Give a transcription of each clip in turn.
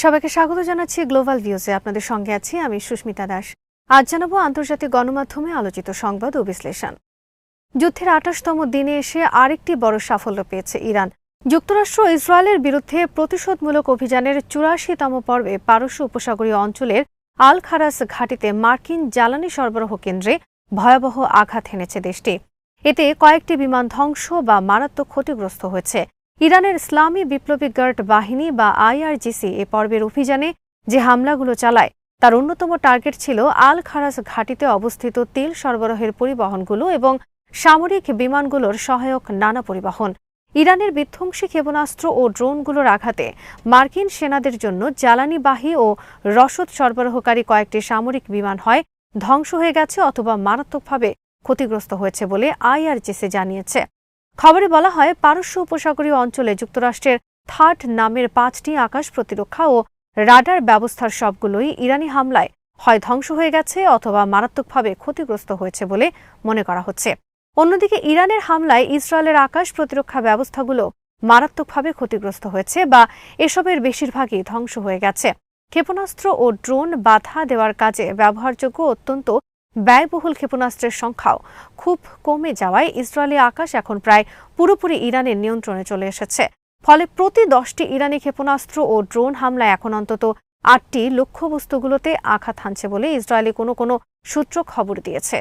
সবাইকে স্বাগত জানাচ্ছি গ্লোবাল ভিউজে। আপনাদের সঙ্গে আছি আমি সুস্মিতা দাস। আজ জানাবো আন্তর্জাতিক গণমাধ্যমে আলোচিত সংবাদ ও বিশ্লেষণ। যুদ্ধের ২৮তম দিনে এসে আরেকটি বড় সাফল্য পেয়েছে ইরান। যুক্তরাষ্ট্র ইসরায়েলের বিরুদ্ধে প্রতিশোধমূলক অভিযানের ৮৪তম পর্বে পারস্য উপসাগরীয় অঞ্চলের আল খারাস ঘাঁটিতে মার্কিন জ্বালানি সরবরাহ কেন্দ্রে ভয়াবহ আঘাত হেনেছে দেশটি। এতে কয়েকটি বিমান ধ্বংস বা মারাত্মক ক্ষতিগ্রস্ত হয়েছে। ইরানের ইসলামী বিপ্লবী গার্ড বাহিনী বা আইআরজিসি এ পর্বের অভিযানে যে হামলাগুলো চালায় তার অন্যতম টার্গেট ছিল আল খারাস ঘাঁটিতে অবস্থিত তেল সরবরাহের পরিবহনগুলো এবং সামরিক বিমানগুলোর সহায়ক নানা পরিবহন। ইরানের বিধ্বংসী ক্ষেপণাস্ত্র ও ড্রোনগুলোর আঘাতে মার্কিন সেনাদের জন্য জ্বালানিবাহী ও রসদ সরবরাহকারী কয়েকটি সামরিক বিমান হয় ধ্বংস হয়ে গেছে অথবা মারাত্মকভাবে ক্ষতিগ্রস্ত হয়েছে বলে আইআরজিসি জানিয়েছে। খবরে বলা হয়, পারস্য উপসাগরীয় অঞ্চলে যুক্তরাষ্ট্রের থার্ড নামের ৫টি আকাশ প্রতিরক্ষা ও রাডার ব্যবস্থার সবগুলোই ইরানি হামলায় হয় ধ্বংস হয়ে গেছে অথবা মারাত্মকভাবে ক্ষতিগ্রস্ত হয়েছে বলে মনে করা হচ্ছে। অন্যদিকে ইরানের হামলায় ইসরায়েলের আকাশ প্রতিরক্ষা ব্যবস্থাগুলো মারাত্মকভাবে ক্ষতিগ্রস্ত হয়েছে বা এসবের বেশিরভাগই ধ্বংস হয়ে গেছে। ক্ষেপণাস্ত্র ও ড্রোন বাধা দেওয়ার কাজে ব্যবহারযোগ্য অত্যন্ত ব্যয়বহুল ক্ষেপণাস্ত্রের সংখ্যাও খুব কমে যাওয়ায় ইসরায়েলি আকাশ এখন প্রায় পুরোপুরি ইরানের নিয়ন্ত্রণে চলে এসেছে। ফলে প্রতি ১০টি ইরানি ক্ষেপণাস্ত্র ও ড্রোন হামলায় এখন অন্তত ৮টি লক্ষ্যবস্তুগুলোতে আঘাত হানছে বলে ইসরায়েলি কোনো সূত্র খবর দিয়েছে।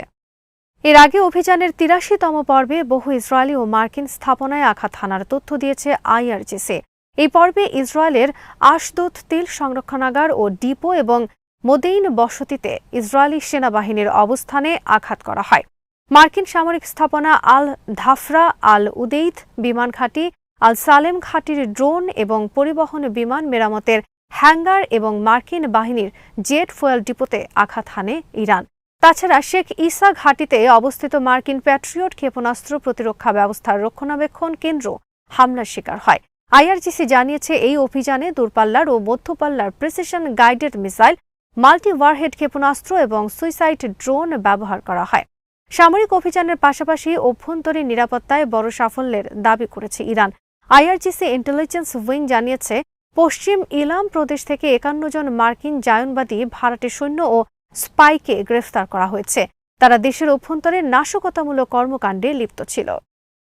এর আগে অভিযানের ৮৩তম পর্বে বহু ইসরায়েলি ও মার্কিন স্থাপনায় আঘাত হানার তথ্য দিয়েছে আইআরজিসি। এই পর্বে ইসরায়েলের আশদোদ তেল সংরক্ষণাগার ও ডিপো এবং মোদেইন বসতিতে ইসরায়েলি সেনাবাহিনীর অবস্থানে আঘাত করা হয়। মার্কিন সামরিক স্থাপনা আল ধাফরা, আল উদেইদ বিমান ঘাঁটি, আল সালেম ঘাঁটির ড্রোন এবং পরিবহন বিমান মেরামতের হ্যাঙ্গার এবং মার্কিন বাহিনীর জেট ফুয়েল ডিপোতে আঘাত হানে ইরান। তাছাড়া শেখ ইসা ঘাঁটিতে অবস্থিত মার্কিন প্যাট্রিয়ট ক্ষেপণাস্ত্র প্রতিরক্ষা ব্যবস্থার রক্ষণাবেক্ষণ কেন্দ্র হামলার শিকার হয়। আইআরজিসি জানিয়েছে, এই অভিযানে দূরপাল্লার ও মধ্যপাল্লার precision guided missile, multi warhead ক্ষেপণাস্ত্র এবং সুইসাইড ড্রোন ব্যবহার করা হয়। সামরিক অভিযানের পাশাপাশি অভ্যন্তরীণ নিরাপত্তায় বড় সাফল্যের দাবি করেছে ইরান। আইআরজিসি ইন্টেলিজেন্স উইং জানিয়েছে, পশ্চিম ইলাম প্রদেশ থেকে ৫১ জন মার্কিন জায়নবাদী ভাড়াটে সৈন্য ও স্পাইকে গ্রেফতার করা হয়েছে। তারা দেশের অভ্যন্তরে নাশকতামূলক কর্মকাণ্ডে লিপ্ত ছিল।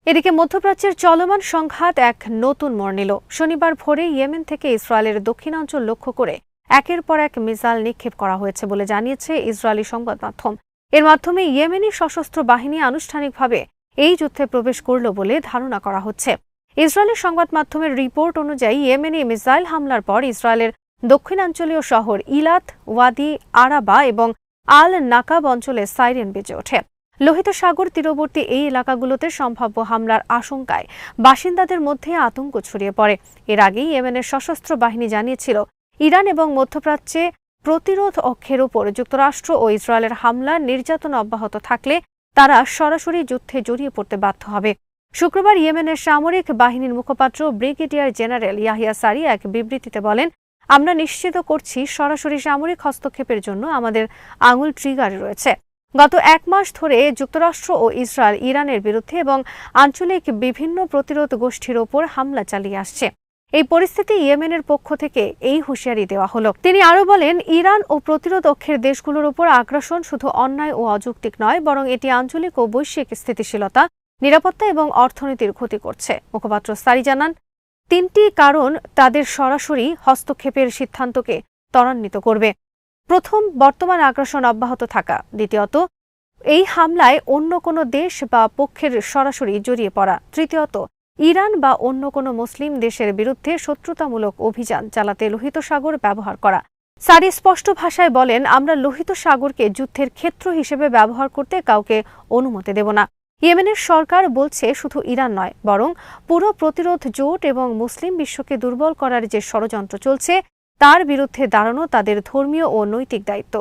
এদিকে মধ্যপ্রাচ্যের চলমান সংঘাত এক নতুন মোড় নিল। শনিবার ভোরে ইয়েমেন থেকে ইসরায়েলের দক্ষিণাঞ্চল লক্ষ্য করে একের পর এক মিসাইল নিক্ষেপ করা হয়েছে বলে জানিয়েছে ইসরায়েলি সংবাদ মাধ্যম। এর মাধ্যমে ইয়েমেনি সশস্ত্র বাহিনী আনুষ্ঠানিকভাবে এই যুদ্ধে প্রবেশ করল বলে ধারণা করা হচ্ছে। ইসরায়েলের সংবাদ মাধ্যমের রিপোর্ট অনুযায়ী ইয়েমেনি মিসাইল হামলার পর ইসরায়েলের দক্ষিণাঞ্চলীয় শহর ইলাত, ওয়াদি আরাবা এবং আল নাকাব অঞ্চলে সাইরেন বেজে ওঠে। লোহিত সাগর তীরবর্তী এই এলাকাগুলোতে সম্ভাব্য হামলার আশঙ্কায় বাসিন্দাদের মধ্যে আতঙ্ক ছড়িয়ে পড়ে। এর আগেই ইয়েমেনের সশস্ত্র বাহিনী জানিয়েছিল, ইরান এবং মধ্যপ্রাচ্যে প্রতিরোধ অক্ষের ওপর যুক্তরাষ্ট্র ও ইসরায়েলের হামলা নির্যাতন অব্যাহত থাকলে তারা সরাসরি যুদ্ধে জড়িয়ে পড়তে বাধ্য হবে। শুক্রবার ইয়েমেনের সামরিক বাহিনীর মুখপাত্র ব্রিগেডিয়ার জেনারেল ইয়াহিয়া সারি এক বিবৃতিতে বলেন, আমরা নিশ্চিত করছি সরাসরি সামরিক হস্তক্ষেপের জন্য আমাদের আঙুল ট্রিগারে রয়েছে। গত ১ মাস ধরে যুক্তরাষ্ট্র ও ইসরায়েল ইরানের বিরুদ্ধে এবং আঞ্চলিক বিভিন্ন প্রতিরোধ গোষ্ঠীর ওপর হামলা চালিয়ে আসছে। এই পরিস্থিতি ইয়েমেনের পক্ষ থেকে এই হুঁশিয়ারি দেওয়া হলো। তিনি আরও বলেন, ইরান ও প্রতিরোধ অক্ষের দেশগুলোর উপর আগ্রাসন শুধু অন্যায় ও অযৌক্তিক নয়, বরং এটি আঞ্চলিক ও বৈশ্বিক স্থিতিশীলতা, নিরাপত্তা এবং অর্থনীতির ক্ষতি করছে। মুখপাত্র সারি জানান, ৩টি কারণ তাদের সরাসরি হস্তক্ষেপের সিদ্ধান্তকে ত্বরান্বিত করবে। প্রথম, বর্তমান আগ্রাসন অব্যাহত থাকা। দ্বিতীয়ত, এই হামলায় অন্য কোনো দেশ বা পক্ষের সরাসরি জড়িয়ে পড়া। তৃতীয়ত, ইরান বা অন্য কোনো মুসলিম দেশের বিরুদ্ধে শত্রুতামূলক অভিযান চালাতে লোহিত সাগর ব্যবহার করা। সারি স্পষ্ট ভাষায় বলেন, আমরা লোহিত সাগরকে যুদ্ধের ক্ষেত্র হিসেবে ব্যবহার করতে কাউকে অনুমতি দেব না। ইয়েমেনের সরকার বলছে, শুধু ইরান নয়, বরং পুরো প্রতিরোধ জোট এবং মুসলিম বিশ্বকে দুর্বল করার যে ষড়যন্ত্র চলছে তার বিরুদ্ধে দাঁড়ানো তাদের ধর্মীয় ও নৈতিক দায়িত্ব।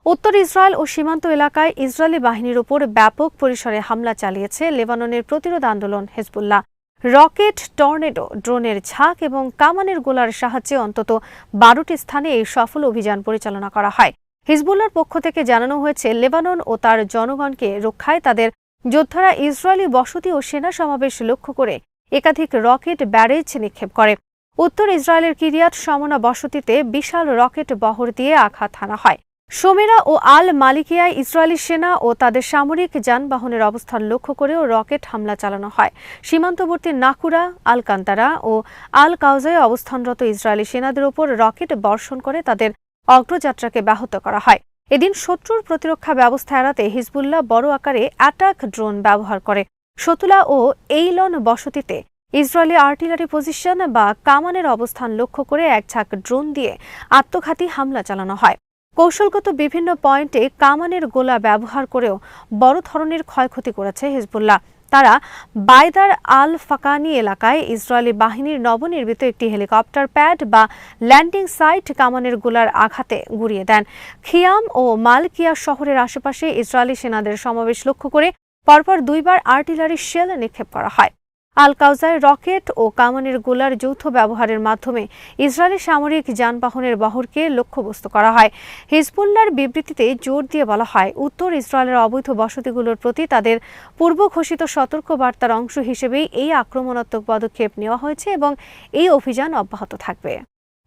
উত্তর ইসরায়েল ও সীমান্ত এলাকায় ইসরায়েলি বাহিনীর উপর ব্যাপক পরিসরে হামলা চালিয়েছে লেবাননের প্রতিরোধ আন্দোলন হেজবুল্লাহ। রকেট, টর্নেডো, ড্রোনের ঝাঁক এবং কামানের গোলার সাহায্যে অন্তত ১২টি স্থানে এই সফল অভিযান পরিচালনা করা হয়। হিজবুল্লাহর পক্ষ থেকে জানানো হয়েছে, লেবানন ও তার জনগণকে রক্ষায় তাদের যোদ্ধারা ইসরায়েলি বসতি ও সেনা সমাবেশ লক্ষ্য করে একাধিক রকেট ব্যারেজ নিক্ষেপ করে। উত্তর ইসরায়েলের কিরিয়াত শমনা বসতিতে বিশাল রকেট বহর দিয়ে আঘাত হানা হয়। শোমেরা ও আল মালিকিয়ায় ইসরায়েলি সেনা ও তাদের সামরিক যানবাহনের অবস্থান লক্ষ্য করেও রকেট হামলা চালানো হয়। সীমান্তবর্তী নাকুরা, আল কান্তারা ও আল কাউজায় অবস্থানরত ইসরায়েলি সেনাদের উপর রকেট বর্ষণ করে তাদের অগ্রযাত্রাকে ব্যাহত করা হয়। এদিন শত্রুর প্রতিরক্ষা ব্যবস্থা এড়াতে হিজবুল্লাহ বড় আকারে অ্যাটাক ড্রোন ব্যবহার করে। শতুলা ও এইলন বসতিতে ইসরায়েলি আর্টিলারি পজিশন বা কামানের অবস্থান লক্ষ্য করে এক ঝাঁক ড্রোন দিয়ে আত্মঘাতী হামলা চালানো হয়। কৌশলগত বিভিন্ন পয়েন্টে কামানের গোলা ব্যবহার করেও বড় ধরনের ক্ষয়ক্ষতি করেছে হিজবুল্লাহ। তারা বায়দার আল ফাকানি এলাকায় ইসরায়েলি বাহিনীর নবনির্মিত একটি হেলিকপ্টার প্যাড বা ল্যান্ডিং সাইট কামানের গোলার আঘাতে গুঁড়িয়ে দেন। খিয়াম ও মালকিয়া শহরের আশেপাশে ইসরায়েলি সেনাদের সমাবেশ লক্ষ্য করে পরপর দুইবার আর্টিলারি শেল নিক্ষেপ করা হয়। আল কাউজায় রকেট ও কামানের গোলার যৌথ ব্যবহারের মাধ্যমে ইসরায়েলি সামরিক যানবাহনের বহরকে লক্ষ্যবস্তু করা হয়। হিজবুল্লাহর বিবৃতিতে জোর দিয়ে বলা হয়, উত্তর ইসরায়েলের অবৈধ বসতিগুলোর প্রতি তাদের পূর্ব ঘোষিত সতর্কবার্তার অংশ হিসেবেই এই আক্রমণাত্মক পদক্ষেপ নেওয়া হয়েছে এবং এই অভিযান অব্যাহত থাকবে।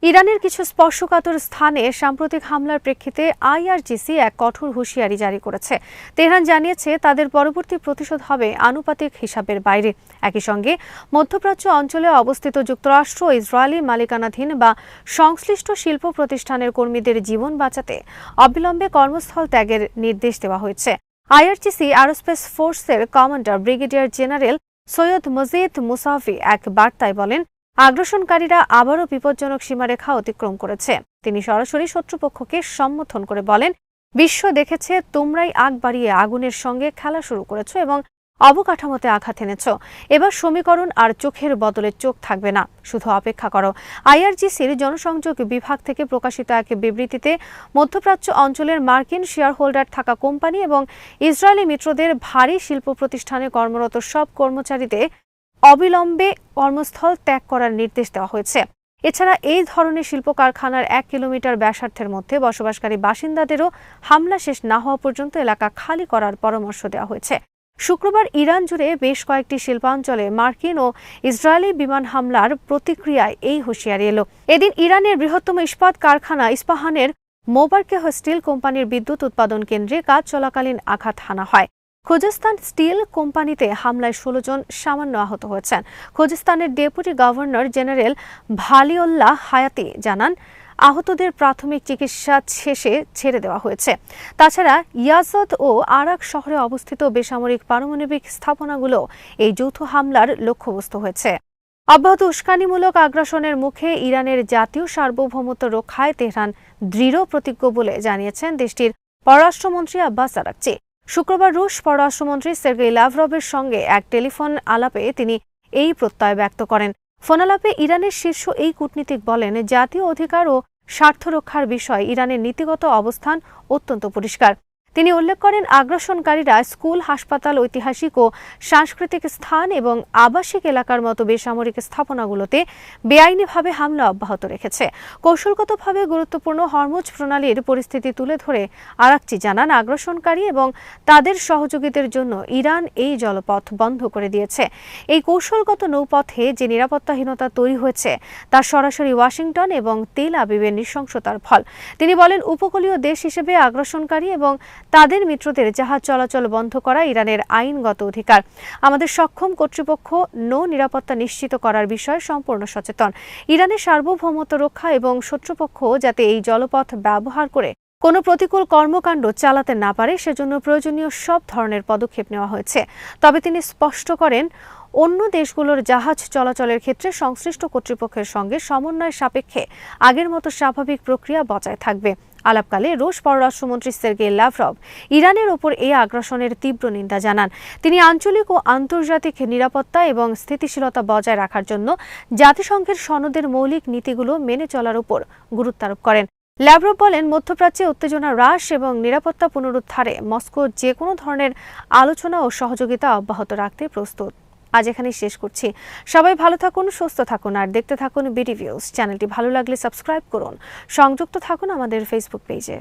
ইরানের কিছু স্পর্শকাতর স্থানে সাম্প্রতিক হামলার প্রেক্ষিতে আইআরজিসি এক কঠোর হুঁশিয়ারি জারি করেছে। তেহরান জানিয়েছে তাদের পরবর্তী প্রতিশোধ হবে আনুপাতিক হিসাবের বাইরে। একই সঙ্গে মধ্যপ্রাচ্য অঞ্চলে অবস্থিত যুক্তরাষ্ট্র ও ইসরায়েলি মালিকানাধীন বা সংশ্লিষ্ট শিল্প প্রতিষ্ঠানের কর্মীদের জীবন বাঁচাতে অবিলম্বে কর্মস্থল ত্যাগের নির্দেশ দেওয়া হয়েছে। আইআরজিসি অ্যারোস্পেস ফোর্সের commander brigadier general Syed Majid মুসাফি এক বার্তায় বলেন, আগ্রাসনকারীরা আবারও বিপজ্জনক সীমারেখা অতিক্রম করেছে। তিনি সরাসরি শত্রুপক্ষকে সম্বোধন করে বলেন, বিশ্ব দেখেছে তোমরাই আগ বাড়িয়ে আগুনের সঙ্গে খেলা শুরু করেছ এবং অবকাঠামোতে আঘাত এনেছ। এবার সমীকরণ আর চোখের বদলে চোখ থাকবে না, শুধু অপেক্ষা করো। আইআরজিসির জনসংযোগ বিভাগ থেকে প্রকাশিত এক বিবৃতিতে মধ্যপ্রাচ্য অঞ্চলের মার্কিন শেয়ার হোল্ডার থাকা কোম্পানি এবং ইসরায়েলি মিত্রদের ভারী শিল্প প্রতিষ্ঠানে কর্মরত সব কর্মচারীদের অবিলম্বে কর্মস্থল ত্যাগ করার নির্দেশ দেওয়া হয়েছে। এছাড়া এই ধরনের শিল্প কারখানার 1 কিলোমিটার ব্যাসার্ধের মধ্যে বসবাসকারী বাসিন্দাদেরও হামলা শেষ না হওয়া পর্যন্ত এলাকা খালি করার পরামর্শ দেওয়া হয়েছে। শুক্রবার ইরান জুড়ে বেশ কয়েকটি শিল্পাঞ্চলে মার্কিন ও ইসরায়েলি বিমান হামলার প্রতিক্রিয়ায় এই হুঁশিয়ারি এলো। এদিন ইরানের বৃহত্তম ইস্পাত কারখানা ইস্পাহানের মোবারকেহ স্টিল কোম্পানির বিদ্যুৎ উৎপাদন কেন্দ্রে কাজ চলাকালীন আঘাত হানা হয়। খুজেস্তান স্টিল কোম্পানিতে হামলায় 16 জন সামান্য আহত হয়েছেন। খুজেস্তানের ডেপুটি গভর্নর জেনারেল ভালিউল্লাহ হায়াতি জানান, আহতদের প্রাথমিক চিকিৎসা শেষে ছেড়ে দেওয়া হয়েছে। তাছাড়া ইয়াজদ ও আরাক শহরে অবস্থিত বেসামরিক পারমাণবিক স্থাপনাগুলো এই যৌথ হামলার লক্ষ্যবস্তু হয়েছে। অব্যাহত উস্কানিমূলক আগ্রাসনের মুখে ইরানের জাতীয় সার্বভৌমত্ব রক্ষায় তেহরান দৃঢ় প্রতিজ্ঞ বলে জানিয়েছেন দেশটির পররাষ্ট্রমন্ত্রী আব্বাস আরাকচি। শুক্রবার রুশ পররাষ্ট্রমন্ত্রী সের্গেই লাভরভের সঙ্গে এক টেলিফোন আলাপে তিনি এই প্রত্যয় ব্যক্ত করেন। ফোনালাপে ইরানের শীর্ষ এই কূটনীতিক বলেন, জাতীয় অধিকার ও স্বার্থ রক্ষার বিষয়ে ইরানের নীতিগত অবস্থান অত্যন্ত পরিষ্কার। তিনি উল্লেখ করেন, আগ্রাসনকারীরা স্কুল, হাসপাতাল, ঐতিহাসিক ও সাংস্কৃতিক স্থান এবং আবাসিক এলাকার মতো বেসামরিক স্থাপনাগুলোতে বেআইনিভাবে হামলা অব্যাহত রেখেছে। কৌশলগতভাবে গুরুত্বপূর্ণ হরমুজ প্রণালীর পরিস্থিতি তুলে ধরে আরাকচি জানান, আগ্রাসনকারী এবং তাদের সহযোগীদের জন্য ইরান এই জলপথ বন্ধ করে দিয়েছে। এই কৌশলগত নৌপথে যে নিরাপত্তাহীনতা তৈরি হয়েছে তা সরাসরি ওয়াশিংটন এবং তেল আবিবের নৃশংসতার ফল। তিনি বলেন, উপকূলীয় দেশ হিসেবে আগ্রাসনকারী এবং তাদের মিত্রদের জাহাজ চলাচল বন্ধ করা ইরানের আইনগত অধিকার। আমাদের সক্ষম কর্তৃপক্ষ নৌ নিরাপত্তা নিশ্চিত করার বিষয়ে সম্পূর্ণ সচেতন। ইরানের সার্বভৌমত্ব রক্ষা এবং শত্রুপক্ষ যাতে এই জলপথ ব্যবহার করে কোনো প্রতিকূল কর্মকাণ্ড চালাতে না পারে সেজন্য প্রয়োজনীয় সব ধরনের পদক্ষেপ নেওয়া হয়েছে। তবে তিনি স্পষ্ট করেন, অন্য দেশগুলোর জাহাজ চলাচলের ক্ষেত্রে সংশ্লিষ্ট কর্তৃপক্ষের সঙ্গে সমন্বয় সাপেক্ষে আগের মতো স্বাভাবিক প্রক্রিয়া বজায় থাকবে। আলাপকালে রুশ পররাষ্ট্রমন্ত্রী সের্গেই লাভরভ ইরানের ওপর এই আগ্রাসনের তীব্র নিন্দা জানান। তিনি আঞ্চলিক ও আন্তর্জাতিক নিরাপত্তা এবং স্থিতিশীলতা বজায় রাখার জন্য জাতিসংঘের সনদের মৌলিক নীতিগুলো মেনে চলার উপর গুরুত্ব আরোপ করেন। লাভরভ বলেন, মধ্যপ্রাচ্যে উত্তেজনা হ্রাস এবং নিরাপত্তা পুনরুদ্ধারে মস্কো যে কোনো ধরনের আলোচনা ও সহযোগিতা অব্যাহত রাখতে প্রস্তুত। আজ এখানেই শেষ করছি। সবাই ভালো থাকুন, সুস্থ থাকুন আর দেখতে থাকুন বিডি ভিউজ। চ্যানেলটি ভালো লাগলে সাবস্ক্রাইব করুন। সংযুক্ত থাকুন আমাদের ফেসবুক পেজে।